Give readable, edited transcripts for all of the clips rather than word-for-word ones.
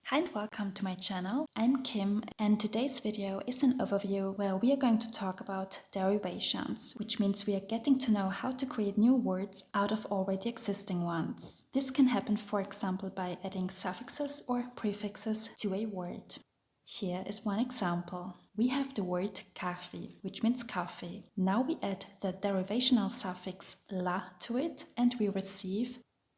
Hi and welcome to my channel. I'm Kim and today's video is an overview where we are going to talk about derivations, which means we are getting to know how to create new words out of already existing ones. This can happen, for example, by adding suffixes or prefixes to a word. Here is one example. We have the word kahvi, which means coffee. Now we add the derivational suffix la to it and we receive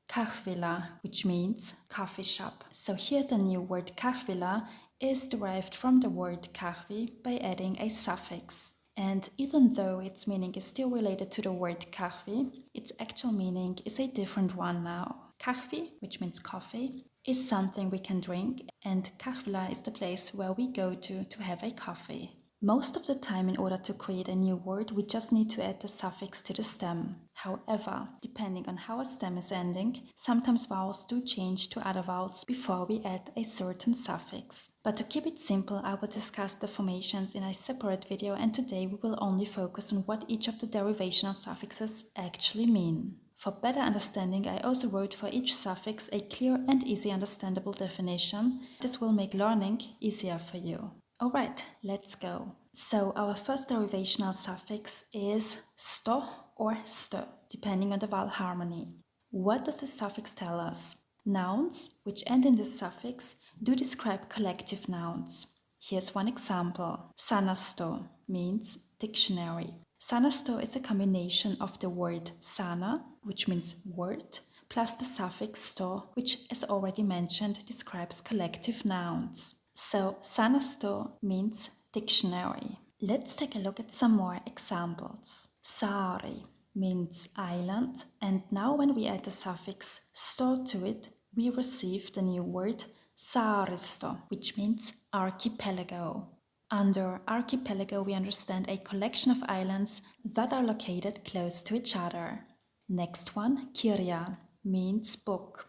kahvila, which means coffee shop. So here the new word kahvila is derived from the word kahvi by adding a suffix. And even though its meaning is still related to the word kahvi, its actual meaning is a different one now. Kahvi, which means coffee, is something we can drink, and kahvila is the place where we go to have a coffee. Most of the time, in order to create a new word, we just need to add the suffix to the stem. However, depending on how a stem is ending, sometimes vowels do change to other vowels before we add a certain suffix. But to keep it simple, I will discuss the formations in a separate video, and today we will only focus on what each of the derivational suffixes actually mean. For better understanding, I also wrote for each suffix a clear and easy understandable definition. This will make learning easier for you. Alright, let's go. So our first derivational suffix is sto or sto, depending on the vowel harmony. What does the suffix tell us? Nouns, which end in this suffix, do describe collective nouns. Here's one example. Sanasto means dictionary. Sanasto is a combination of the word sana, which means word, plus the suffix sto, which, as already mentioned, describes collective nouns. So sanasto means dictionary. Let's take a look at some more examples. Saari means island, and now when we add the suffix sto to it, we receive the new word saaristo, which means archipelago. Under archipelago, we understand a collection of islands that are located close to each other. Next one, kirja, means book.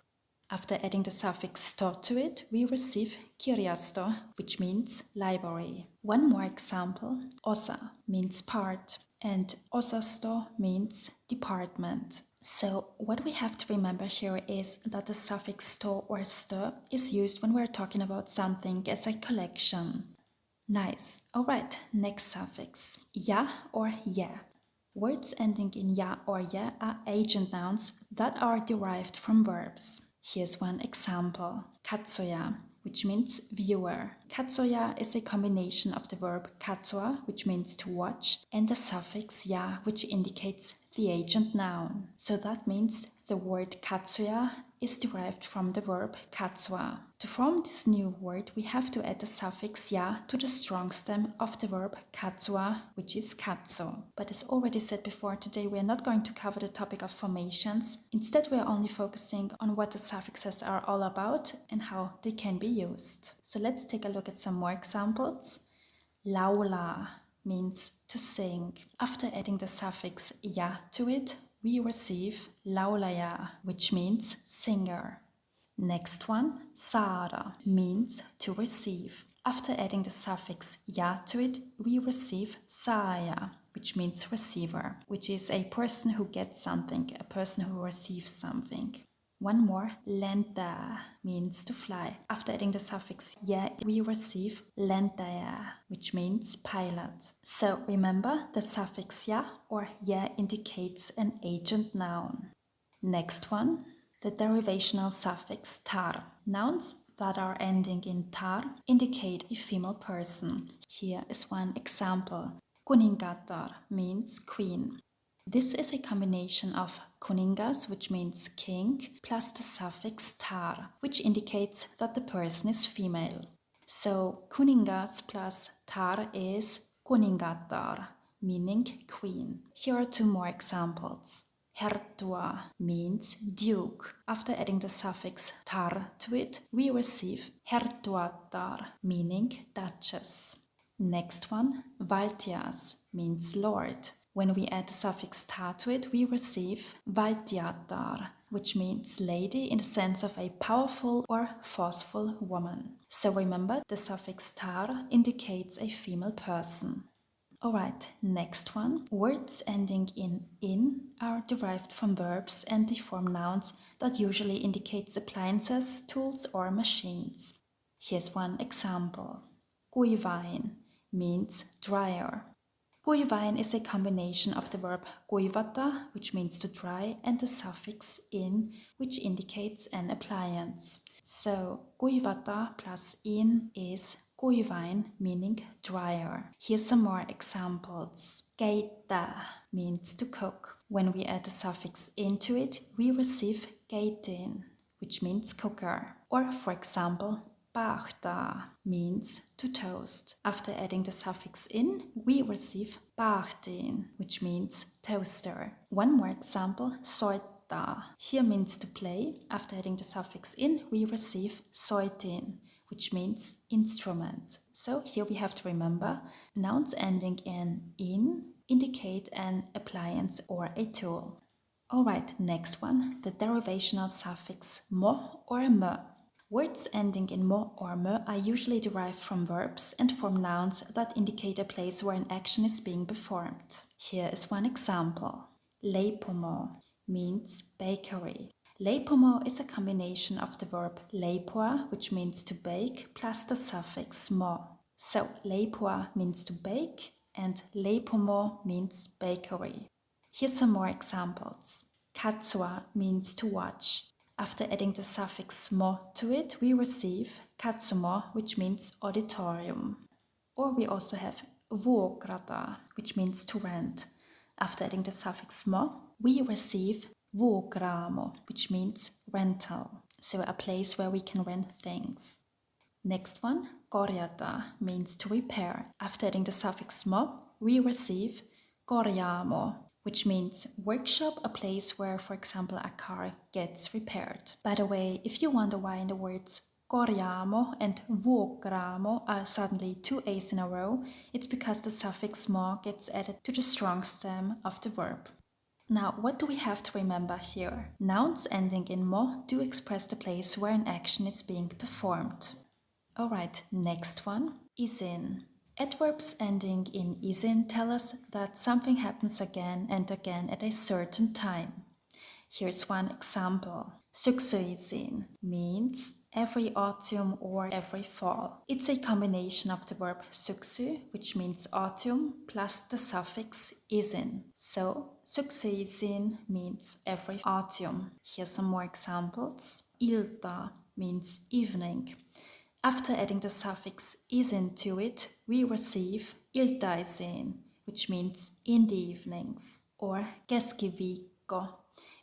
After adding the suffix sto to it, we receive kirjasto, which means library. One more example, osa means part, and osasto means department. So what we have to remember here is that the suffix sto or sto is used when we're talking about something as a collection. Nice. Alright, next suffix, ja or ye. Words ending in ja or ye are agent nouns that are derived from verbs. Here's one example, katsoja, which means viewer. Katsoja is a combination of the verb katsoa, which means to watch, and the suffix ja, which indicates the agent noun. So that means the word katsoja is derived from the verb katsoa. To form this new word, we have to add the suffix ja to the strong stem of the verb katsoa, which is katso. But as already said before, today we are not going to cover the topic of formations. Instead, we are only focusing on what the suffixes are all about and how they can be used. So let's take a look at some more examples. Laula means to sing. After adding the suffix ja to it, we receive laulaja, which means singer. Next one, saada, means to receive. After adding the suffix ja to it, we receive saaja, which means receiver, which is a person who gets something, a person who receives something. One more, lenta, means to fly. After adding the suffix ja, we receive lentäjä, which means pilot. So remember, the suffix ja or ja indicates an agent noun. Next one, the derivational suffix tar. Nouns that are ending in tar indicate a female person. Here is one example. Kuningatar means queen. This is a combination of kuningas, which means king, plus the suffix tar, which indicates that the person is female. So kuningas plus tar is kuningatar, meaning queen. Here are two more examples. Hertua means duke. After adding the suffix tar to it, we receive hertuatar, meaning duchess. Next one, valtias, means lord. When we add the suffix tar to it, we receive valtiatar, which means lady in the sense of a powerful or forceful woman. So remember, the suffix tar indicates a female person. Alright, next one. Words ending in are derived from verbs and they form nouns that usually indicates appliances, tools or machines. Here's one example. Kuivain means drier. Kuivain is a combination of the verb kuivata, which means to dry, and the suffix in, which indicates an appliance. So kuivata plus in is kuivain, meaning drier. Here's some more examples. Keittää means to cook. When we add the suffix into it, we receive keitin, which means cooker. Or for example, paahtaa means to toast. After adding the suffix in, we receive paahtiin, which means toaster. One more example, soittaa. Here means to play. After adding the suffix in, we receive soitin, which means instrument. So here we have to remember nouns ending in indicate an appliance or a tool. Alright, next one, the derivational suffix mo or mö. Words ending in mo or mö are usually derived from verbs and from nouns that indicate a place where an action is being performed. Here is one example. Leipomo means bakery. Leipomo is a combination of the verb leipoa, which means to bake, plus the suffix mo. So leipoa means to bake and leipomo means bakery. Here's some more examples. Katsoa means to watch. After adding the suffix mo to it, we receive katsomo, which means auditorium. Or we also have vuokrata, which means to rent. After adding the suffix mo, we receive vuokraamo, which means rental. So a place where we can rent things. Next one, korjata means to repair. After adding the suffix mo, we receive korjaamo, which means workshop, a place where, for example, a car gets repaired. By the way, if you wonder why in the words korjaamo and vuokraamo are suddenly two A's in a row, it's because the suffix mo gets added to the strong stem of the verb. Now, what do we have to remember here? Nouns ending in mo do express the place where an action is being performed. Alright, next one, isin. Adverbs ending in isin tell us that something happens again and again at a certain time. Here's one example. Syksyisin means every autumn or every fall. It's a combination of the verb syksy, which means autumn, plus the suffix isin. So syksyisin means every autumn. Here's some more examples. Ilta means evening. After adding the suffix isin to it, we receive iltaisin, which means in the evenings. Or keskiviikko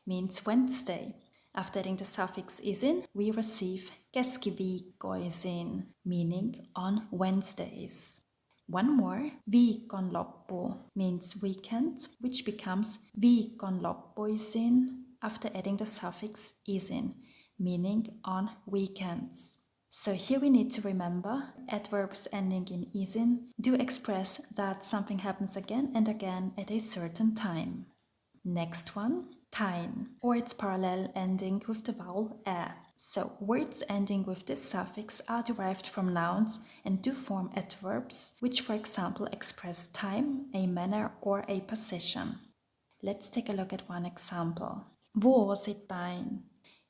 means Wednesday. After adding the suffix isin, we receive keskiviikkoisin, meaning on Wednesdays. One more, viikonloppu means weekend, which becomes viikonloppuisin after adding the suffix isin, meaning on weekends. So here we need to remember adverbs ending in isin do express that something happens again and again at a certain time. Next one, tain, or its parallel ending with the vowel ä. So words ending with this suffix are derived from nouns and do form adverbs, which for example express time, a manner, or a position. Let's take a look at one example. Vuosittain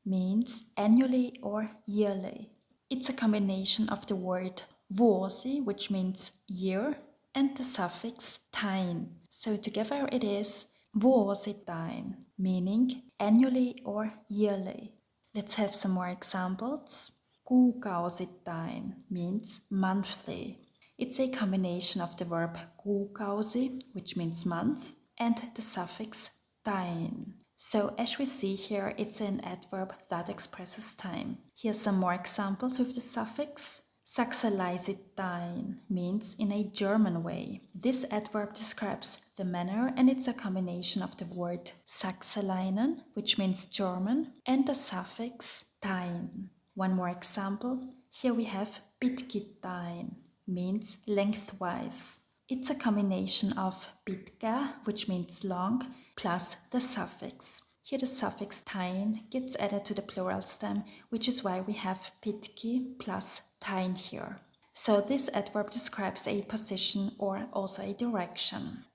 means annually or yearly. It's a combination of the word vuosi, which means year, and the suffix tain. So together it is vuosittain, meaning annually or yearly. Let's have some more examples. Kuukausittain means monthly. It's a combination of the verb kuukausi, which means month, and the suffix tain. So as we see here, it's an adverb that expresses time. Here's some more examples with the suffix. Saksalaisittain means in a German way. This adverb describes the manner and it's a combination of the word Saksalainen, which means German, and the suffix tain. One more example. Here we have pitkittain, means lengthwise. It's a combination of pitkä, which means long, plus the suffix. Here the suffix tain gets added to the plural stem, which is why we have pitki plus tain here. So this adverb describes a position or also a direction.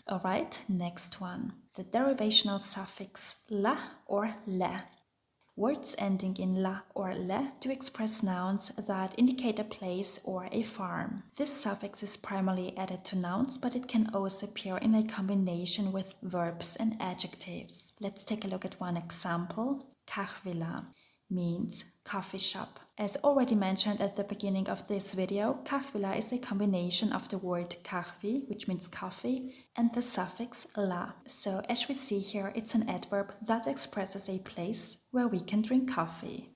Alright, next one. The derivational suffix la or le. Words ending in la or le do express nouns that indicate a place or a farm. This suffix is primarily added to nouns, but it can also appear in a combination with verbs and adjectives. Let's take a look at one example. Kahvila means coffee shop. As already mentioned at the beginning of this video, kahvila is a combination of the word kahvi, which means coffee, and the suffix la. So as we see here, it's an adverb that expresses a place where we can drink coffee.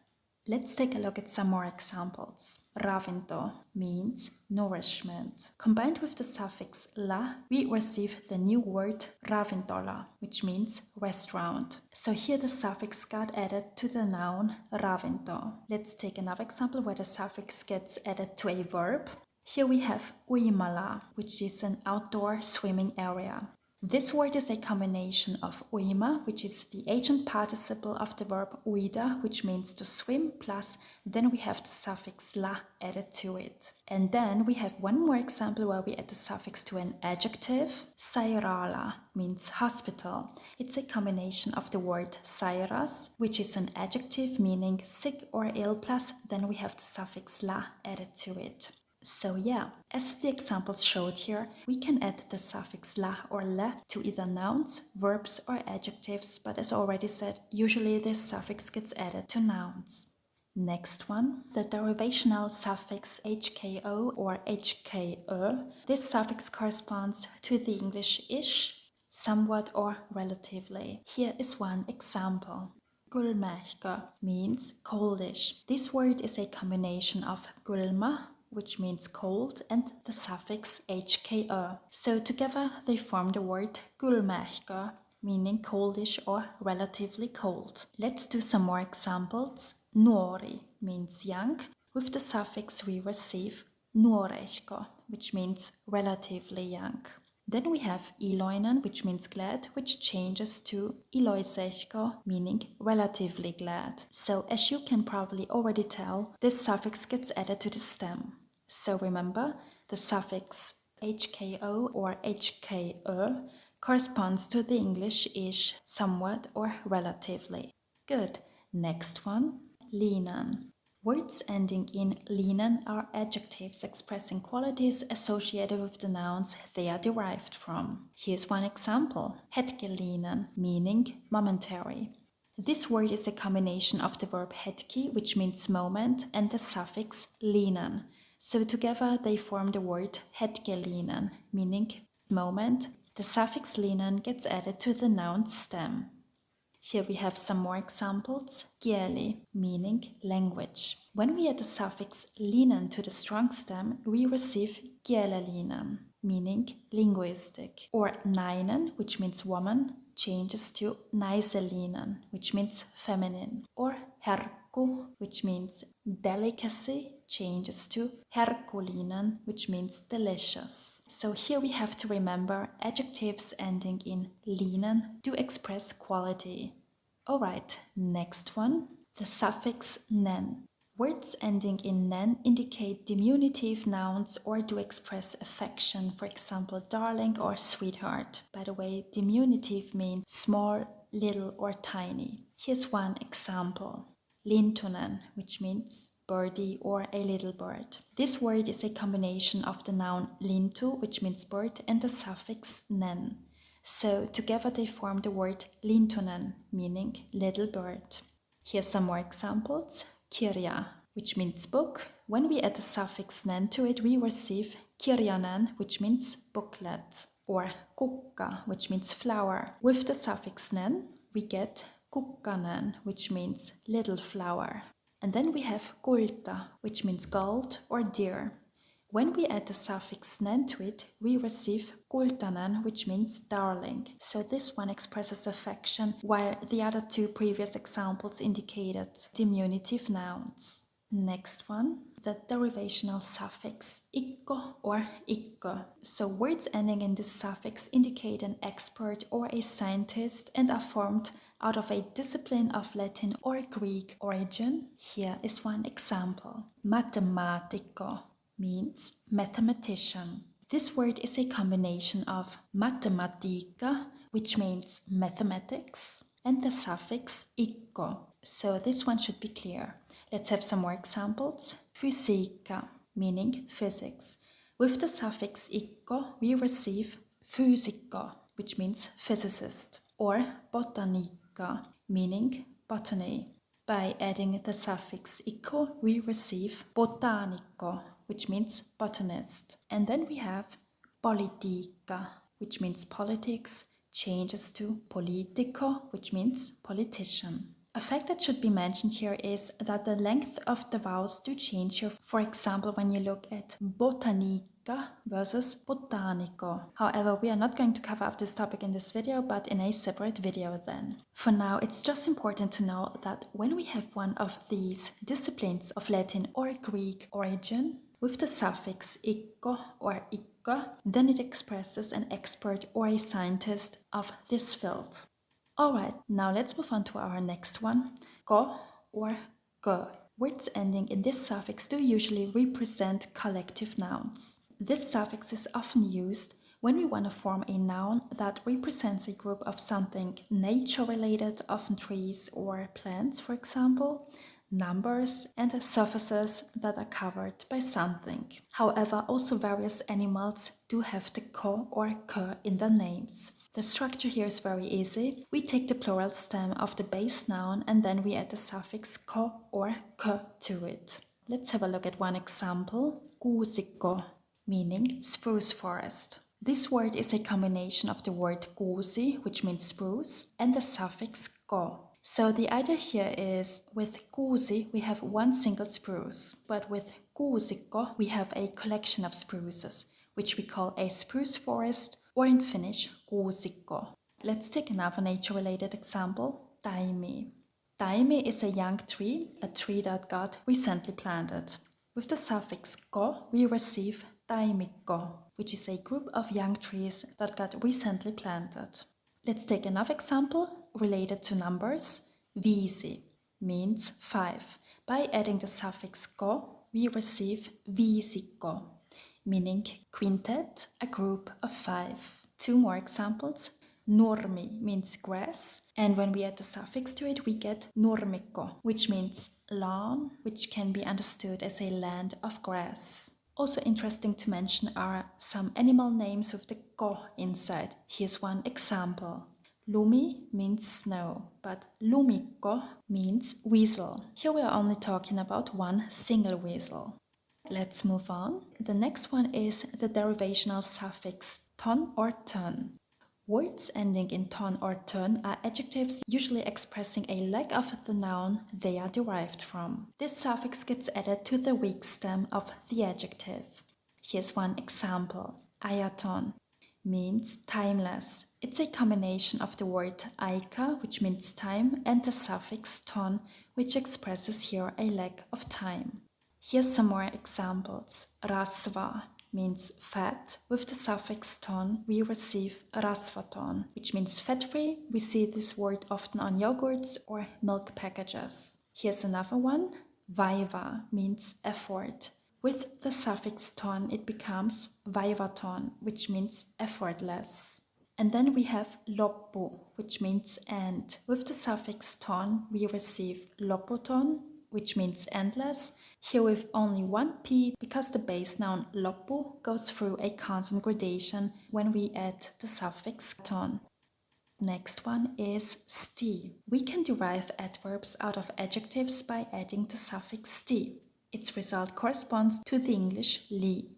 Let's take a look at some more examples. Ravinto means nourishment. Combined with the suffix la, we receive the new word ravintola, which means restaurant. So here the suffix got added to the noun ravinto. Let's take another example where the suffix gets added to a verb. Here we have uimala, which is an outdoor swimming area. This word is a combination of uima, which is the agent participle of the verb uida, which means to swim, plus then we have the suffix la added to it. And then we have one more example where we add the suffix to an adjective. Sairala means hospital. It's a combination of the word sairas, which is an adjective meaning sick or ill, plus then we have the suffix la added to it. So yeah, as the examples showed here, we can add the suffix la or le to either nouns, verbs or adjectives, but as already said, usually this suffix gets added to nouns. Next one, the derivational suffix hko or hke. This suffix corresponds to the English ish, somewhat or relatively. Here is one example. Gulmärka means coldish. This word is a combination of gulma, which means cold, and the suffix hke. So together they form the word gulmärka, meaning coldish or relatively cold. Let's do some more examples. Nuori means young. With the suffix we receive nuorehko, which means relatively young. Then we have iloinen, which means glad, which changes to iloisehko, meaning relatively glad. So as you can probably already tell, this suffix gets added to the stem. So remember, the suffix hko or hke corresponds to the English ish, somewhat or relatively. Good. Next one, linan. Words ending in linan are adjectives expressing qualities associated with the nouns they are derived from. Here's one example. Hetkelinen, meaning momentary. This word is a combination of the verb hetki, which means moment, and the suffix linan. So together they form the word hetkelinen, meaning moment. The suffix linan gets added to the noun stem. Here we have some more examples. Kieli, meaning language. When we add the suffix linen to the strong stem, we receive kielelinen, meaning linguistic. Or nainen, which means woman, changes to naiselinen, which means feminine. Or herkku, which means delicacy, changes to herkullinen, which means delicious. So here we have to remember adjectives ending in linen do express quality. Alright, next one, the suffix nen. Words ending in nen indicate diminutive nouns or do express affection, for example, darling or sweetheart. By the way, diminutive means small, little or tiny. Here's one example. Lintunen, which means birdie or a little bird. This word is a combination of the noun lintu, which means bird, and the suffix nen. So together they form the word lintunen, meaning little bird. Here's some more examples. Kirja, which means book. When we add the suffix nen to it, we receive kirjanen, which means booklet. Or kukka, which means flower. With the suffix nen, we get kukkanen, which means little flower. And then we have kulta, which means gold or deer. When we add the suffix nen to it, we receive kultanen, which means darling. So this one expresses affection, while the other two previous examples indicated diminutive nouns. Next one, the derivational suffix ikko or ikko. So words ending in this suffix indicate an expert or a scientist and are formed out of a discipline of Latin or Greek origin. Here is one example. Matematico means mathematician. This word is a combination of matematika, which means mathematics, and the suffix ikko. so this one should be clear. Let's have some more examples. Fysiika, meaning physics. With the suffix ikko, we receive fysikko, which means physicist, or botaniikka, meaning botany. By adding the suffix ikko, we receive botanikko, which means botanist. And then we have politiikka, which means politics, changes to politico, which means politician. A fact that should be mentioned here is that the length of the vowels do change here. For example, when you look at botanica versus botanico. However, we are not going to cover up this topic in this video, but in a separate video then. For now, it's just important to know that when we have one of these disciplines of Latin or Greek origin, with the suffix ikko or ikka, then it expresses an expert or a scientist of this field. Alright, now let's move on to our next one, ko or ge. Words ending in this suffix do usually represent collective nouns. This suffix is often used when we want to form a noun that represents a group of something nature-related, often trees or plants, for example, numbers and suffixes that are covered by something. However, also various animals do have the ko or ke in their names. The structure here is very easy. We take the plural stem of the base noun and then we add the suffix ko or ke to it. Let's have a look at one example. Kuusikko, meaning spruce forest. This word is a combination of the word kuusi, which means spruce, and the suffix ko. So the idea here is with kuusi we have one single spruce, but with kuusikko we have a collection of spruces, which we call a spruce forest, or in Finnish, kuusikko. Let's take another nature-related example, taimi. Taimi is a young tree, a tree that got recently planted. With the suffix ko, we receive taimikko, which is a group of young trees that got recently planted. Let's take another example related to numbers. Viisi means 5. By adding the suffix ko, we receive viisikko, meaning quintet, a group of 5. 2 more examples. Nurmi means grass, and when we add the suffix to it, we get nurmikko, which means lawn, which can be understood as a land of grass. Also interesting to mention are some animal names with the ko inside. Here's one example. Lumi means snow, but lumikko means weasel. Here we are only talking about one single weasel. Let's move on. The next one is the derivational suffix ton or ton. Words ending in ton or ton are adjectives usually expressing a leg of the noun they are derived from. This suffix gets added to the weak stem of the adjective. Here's one example. Aiaton means timeless. It's a combination of the word aika, which means time, and the suffix ton, which expresses here a leg of time. Here's some more examples. Rasva means fat. With the suffix ton, we receive rasvaton, which means fat-free. We see this word often on yogurts or milk packages. Here's another one. Vaiva means effort. With the suffix ton, it becomes vaivaton, which means effortless. And then we have loppu, which means end. With the suffix ton, we receive loputon, which means endless. Here with only one p, because the base noun loppu goes through a consonant gradation when we add the suffix ton. Next one is sti. We can derive adverbs out of adjectives by adding the suffix sti. Its result corresponds to the English li.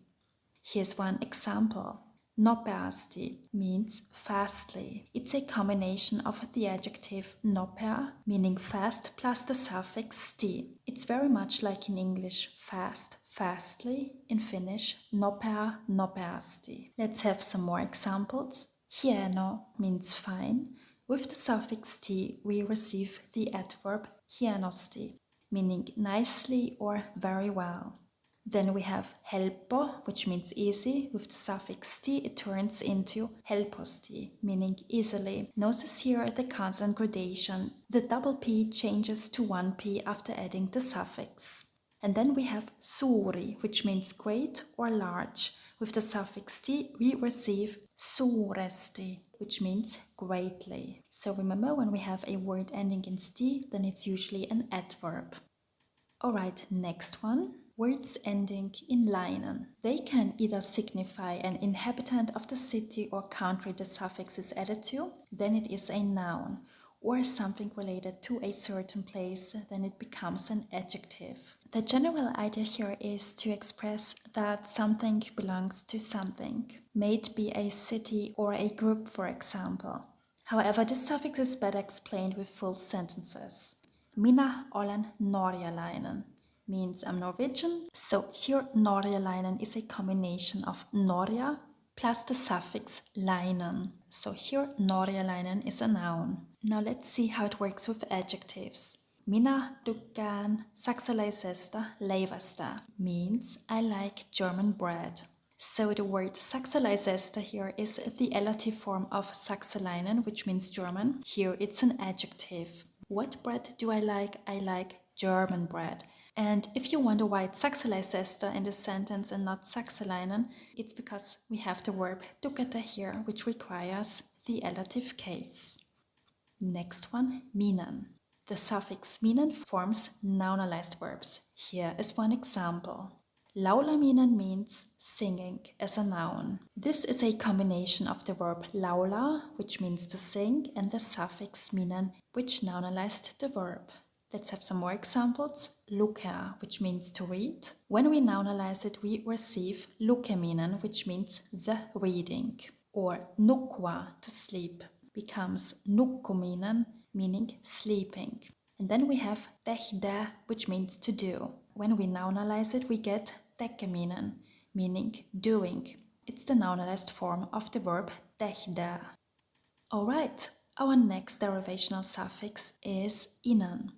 Here's one example. Nopeasti means fastly. It's a combination of the adjective nopea, meaning fast, plus the suffix sti. It's very much like in English fast, fastly. In Finnish, nopea, nopeasti. Let's have some more examples. Hieno means fine. With the suffix sti, we receive the adverb hienosti, meaning nicely or very well. Then we have helppo, which means easy. With the suffix sti, it turns into helposti, meaning easily. Notice here the consonant gradation. The double p changes to one p after adding the suffix. And then we have suuri, which means great or large. With the suffix "ti", we receive suuresti, which means greatly. So remember, when we have a word ending in "sti", then it's usually an adverb. Alright, next one. Words ending in "-leinen". They can either signify an inhabitant of the city or country the suffix is added to, then it is a noun, or something related to a certain place, then it becomes an adjective. The general idea here is to express that something belongs to something, may it be a city or a group, for example. However, this suffix is better explained with full sentences. Minä olen norjalainen means I'm Norwegian. So here norjalainen is a combination of Norja plus the suffix lainen. So here norjalainen is a noun. Now let's see how it works with adjectives. Minä tykkään saksalaisesta leivästä means I like German bread. So the word saksalaisesta here is the elative form of saksalainen, which means German. Here it's an adjective. What bread do I like? I like German bread. And if you wonder why it's saksalaisesta in the sentence and not saksalainen, it's because we have the verb tykätä here, which requires the elative case. Next one, minen. The suffix minen forms nounalized verbs. Here is one example. Laulaminen means singing as a noun. This is a combination of the verb laula, which means to sing, and the suffix minen, which nounalized the verb. Let's have some more examples. Lukea, which means to read. When we nounalize it, we receive lukeminen, which means the reading. Or nukkua, to sleep, becomes nukkuminen, meaning sleeping. And then we have tehdä, which means to do. When we nounalize it, we get tekeminen, meaning doing. It's the nounalized form of the verb tehdä. Alright, our next derivational suffix is inen.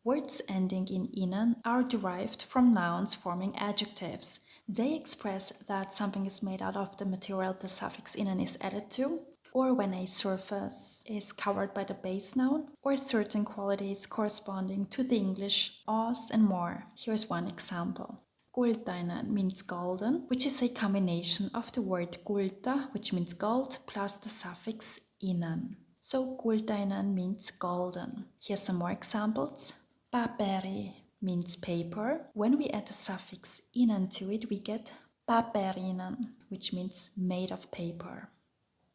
Words ending in inen are derived from nouns forming adjectives. They express that something is made out of the material the suffix inen is added to, or when a surface is covered by the base noun, or certain qualities corresponding to the English os and more. Here's one example. Kultainen means golden, which is a combination of the word kulta, which means gold, plus the suffix inen. So kultainen means golden. Here's some more examples. Paperi means paper. When we add the suffix inen to it, we get paperinen, which means made of paper.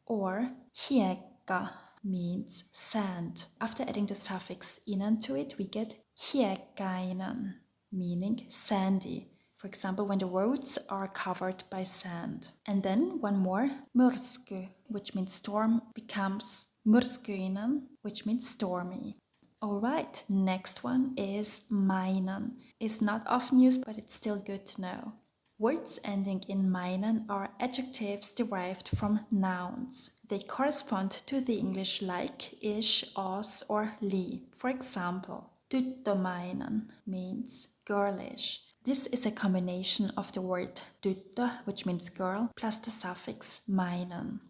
Or hiekka means sand. After adding the suffix inen to it, we get hiekkainen, meaning sandy. For example, when the roads are covered by sand. And then one more, myrsky, which means storm, becomes myrskyinen, which means stormy. Alright, next one is mainen. It's not often used, but it's still good to know. Words ending in mainen are adjectives derived from nouns. They correspond to the English like, ish, os, or li. For example, tyttömainen means girlish. This is a combination of the word tyttö, which means girl, plus the suffix mainen.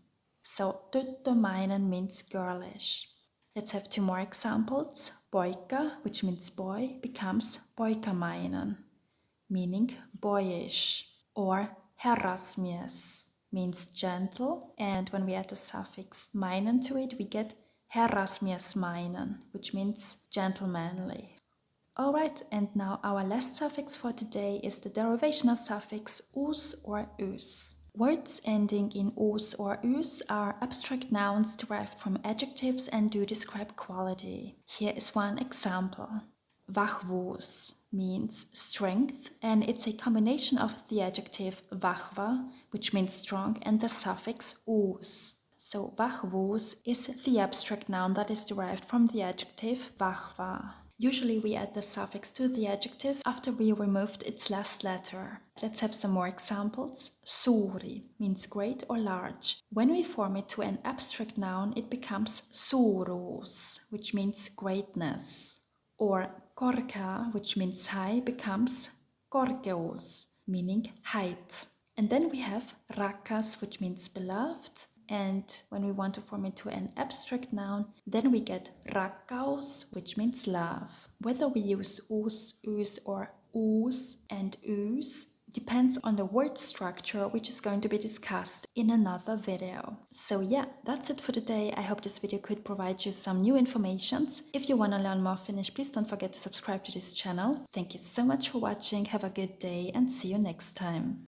So tyttömainen means girlish. Let's have two more examples. Poika, which means boy, becomes poikamainen, meaning boyish. Or herrasmies means gentle, and when we add the suffix mainen to it, we get herrasmiesmainen, which means gentlemanly. Alright, and now our last suffix for today is the derivational suffix us or us. Words ending in us or us are abstract nouns derived from adjectives and do describe quality. Here is one example. Vahvuus means strength, and it's a combination of the adjective vahva, which means strong, and the suffix us. So vahvuus is the abstract noun that is derived from the adjective vahva. Usually we add the suffix to the adjective after we removed its last letter. Let's have some more examples. Suuri means great or large. When we form it to an abstract noun, it becomes suuruus, which means greatness. Or korkea, which means high, becomes korkeus, meaning height. And then we have rakas, which means beloved. And when we want to form it to an abstract noun, then we get rakkaus, which means love. Whether we use us, or us, and us, depends on the word structure, which is going to be discussed in another video. So yeah, that's it for today. I hope this video could provide you some new informations. If you want to learn more Finnish, please don't forget to subscribe to this channel. Thank you so much for watching. Have a good day and see you next time.